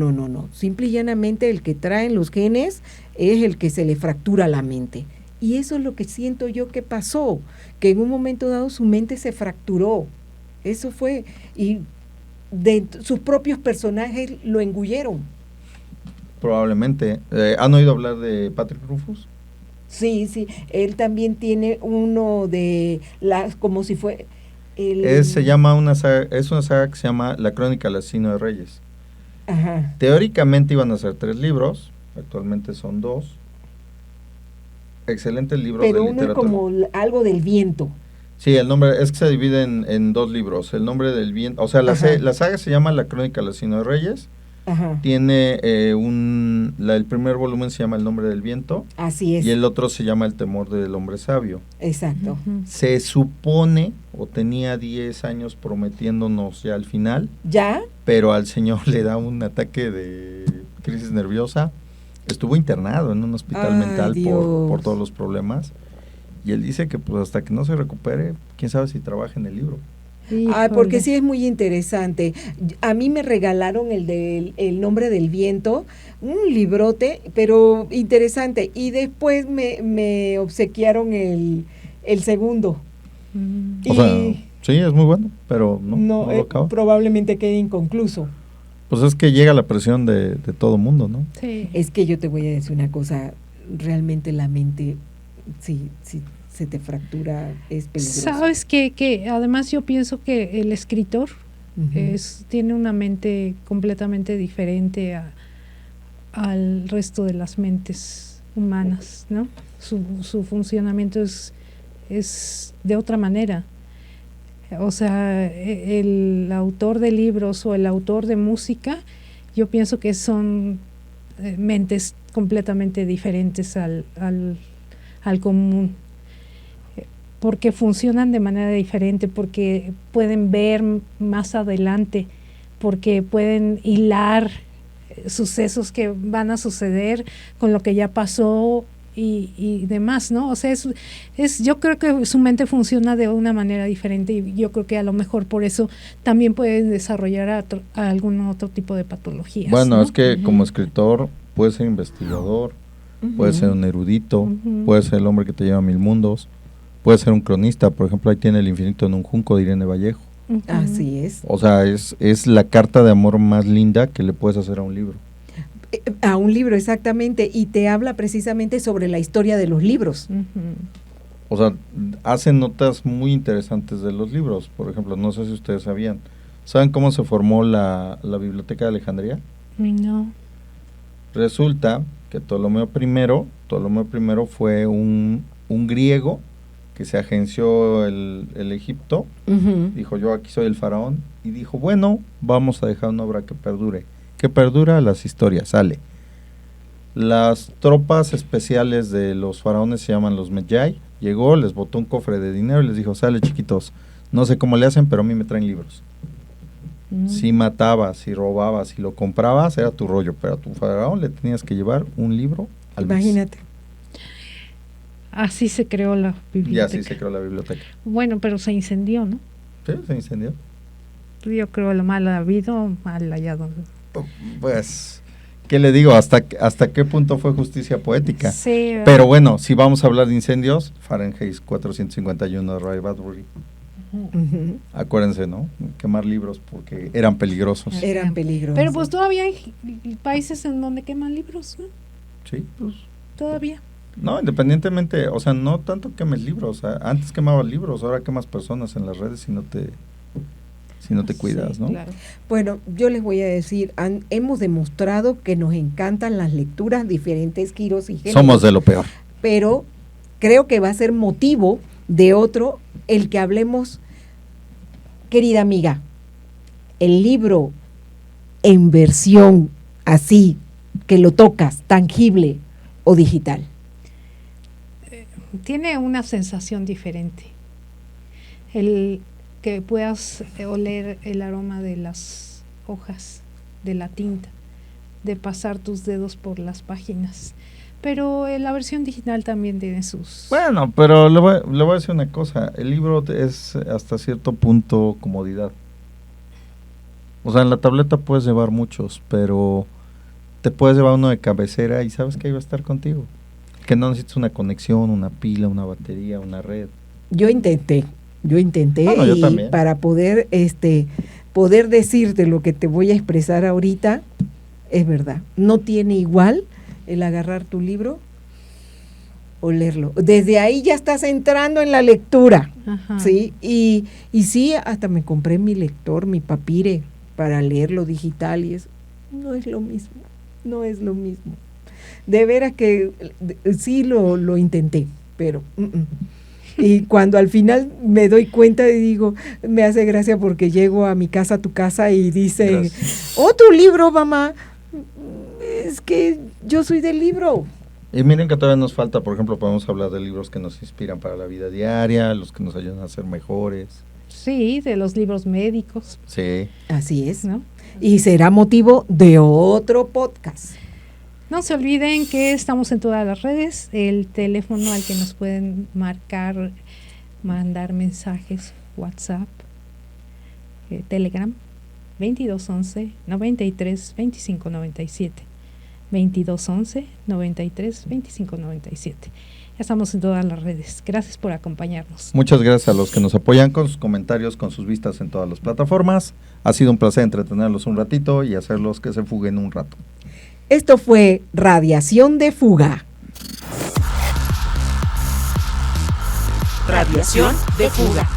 Simple y llanamente el que traen los genes es el que se le fractura la mente. Y eso es lo que siento yo que pasó, que en un momento dado su mente se fracturó. Eso fue, y sus propios personajes lo engulleron. Probablemente. ¿Han oído hablar de Patrick Rufus? Sí, él también tiene uno de las, como si fue... Se llama una saga que se llama La Crónica del Asesino de Reyes. Ajá. Teóricamente iban a ser 3 libros, actualmente son 2. Excelentes libros de literatura. Pero uno es como algo del viento. Sí, el nombre es que se divide en 2 libros. El nombre del viento, o sea, la saga se llama La Crónica del Asesino de Reyes, Ajá. tiene el primer volumen se llama El nombre del viento Así es. y el otro se llama El temor del hombre sabio. Exacto. Ujú. Se supone, o tenía 10 años prometiéndonos ya al final, ¿Ya? pero al señor le da un ataque de crisis nerviosa. Estuvo internado en un hospital Ay, mental Dios. por todos los problemas. Y él dice que pues hasta que no se recupere, quién sabe si trabaja en el libro. Ay, porque Híjole. sí es muy interesante. A mí me regalaron el nombre del viento, un librote, pero interesante. Y después me obsequiaron el segundo. Mm. O Y sea, sí, es muy bueno, pero no lo acaba. probablemente quede inconcluso. Pues es que llega la presión de todo mundo, ¿no? Sí. Es que yo te voy a decir una cosa, realmente la mente, si se te fractura, es peligroso. Sabes que además yo pienso que el escritor Ujú. tiene una mente completamente diferente al resto de las mentes humanas, ¿no? Su funcionamiento es de otra manera. O sea, el autor de libros o el autor de música, yo pienso que son mentes completamente diferentes al común, porque funcionan de manera diferente, porque pueden ver más adelante, porque pueden hilar sucesos que van a suceder con lo que ya pasó y demás, ¿no? O sea, yo creo que su mente funciona de una manera diferente y yo creo que a lo mejor por eso también pueden desarrollar a algún otro tipo de patologías. Bueno, ¿no? es que como Ujú. escritor puede ser investigador, puede Ujú. ser un erudito, Ujú. puede ser el hombre que te lleva a mil mundos, puede ser un cronista, por ejemplo, ahí tiene El infinito en un junco de Irene Vallejo. Ujú. Así es. O sea, es la carta de amor más linda que le puedes hacer a un libro. A un libro, exactamente, y te habla precisamente sobre la historia de los libros. Ujú. O sea, hace notas muy interesantes de los libros. Por ejemplo, no sé si ustedes sabían. ¿Saben cómo se formó la Biblioteca de Alejandría? No. Resulta que Ptolomeo I fue un griego que se agenció el Egipto. Ujú. Dijo, yo aquí soy el faraón. Y dijo, bueno, vamos a dejar una obra que perdure. ¿Qué perdura? Las historias, sale. Las tropas especiales de los faraones se llaman los Medjay. Llegó, les botó un cofre de dinero y les dijo, sale chiquitos, no sé cómo le hacen, pero a mí me traen libros. Mm. Si matabas, si robabas, si lo comprabas, era tu rollo, pero a tu faraón le tenías que llevar un libro al mes. Imagínate. Así se creó la Y biblioteca. así se creó la biblioteca. Bueno, pero se incendió, ¿no? Sí, se incendió. Yo creo lo mal habido, mal hallado. Pues, ¿qué le digo? ¿Hasta qué punto fue justicia poética? Sí, Pero bueno, si vamos a hablar de incendios, Fahrenheit 451 de Ray Bradbury. Ujú. Acuérdense, ¿no? Quemar libros porque eran peligrosos. Eran peligrosos. Pero pues todavía hay países en donde queman libros, ¿no? Sí, pues. Todavía. No, independientemente, o sea, no tanto quemes libros. Antes quemabas libros, ahora quemas personas en las redes si no te cuidas, Sí, ¿no? claro. Bueno, yo les voy a decir, hemos demostrado que nos encantan las lecturas, diferentes giros y géneros. Somos de lo peor. Pero creo que va a ser motivo de otro el que hablemos, querida amiga, el libro en versión así, que lo tocas, tangible o digital. Tiene una sensación diferente. El que puedas oler el aroma de las hojas, de la tinta, de pasar tus dedos por las páginas. Pero la versión digital también tiene sus... Bueno, pero le voy a decir una cosa. El libro es hasta cierto punto comodidad. O sea, en la tableta puedes llevar muchos, pero te puedes llevar uno de cabecera y sabes que ahí va a estar contigo. Que no necesitas una conexión, una pila, una batería, una red. Yo intenté Bueno, yo y también. para poder poder decirte lo que te voy a expresar ahorita, es verdad, no tiene igual el agarrar tu libro o leerlo. Desde ahí ya estás entrando en la lectura, Ajá. ¿sí? Y sí, hasta me compré mi lector, mi papire, para leerlo digital y eso no es lo mismo, no es lo mismo. De veras que sí lo intenté, pero Y cuando al final me doy cuenta y digo, me hace gracia porque llego a mi casa, a tu casa y dicen, Gracias. otro libro, mamá. Es que yo soy del libro. Y miren que todavía nos falta, por ejemplo, podemos hablar de libros que nos inspiran para la vida diaria, los que nos ayudan a ser mejores. Sí, de los libros médicos, Sí. Así es. ¿no? Y será motivo de otro podcast. No se olviden que estamos en todas las redes, el teléfono al que nos pueden marcar, mandar mensajes, WhatsApp, Telegram, 2211 93 25 97. 2211 93 25 97. Ya estamos en todas las redes. Gracias por acompañarnos. Muchas gracias a los que nos apoyan con sus comentarios, con sus vistas en todas las plataformas. Ha sido un placer entretenerlos un ratito y hacerlos que se fuguen un rato. Esto fue Radiación de Fuga. Radiación de fuga.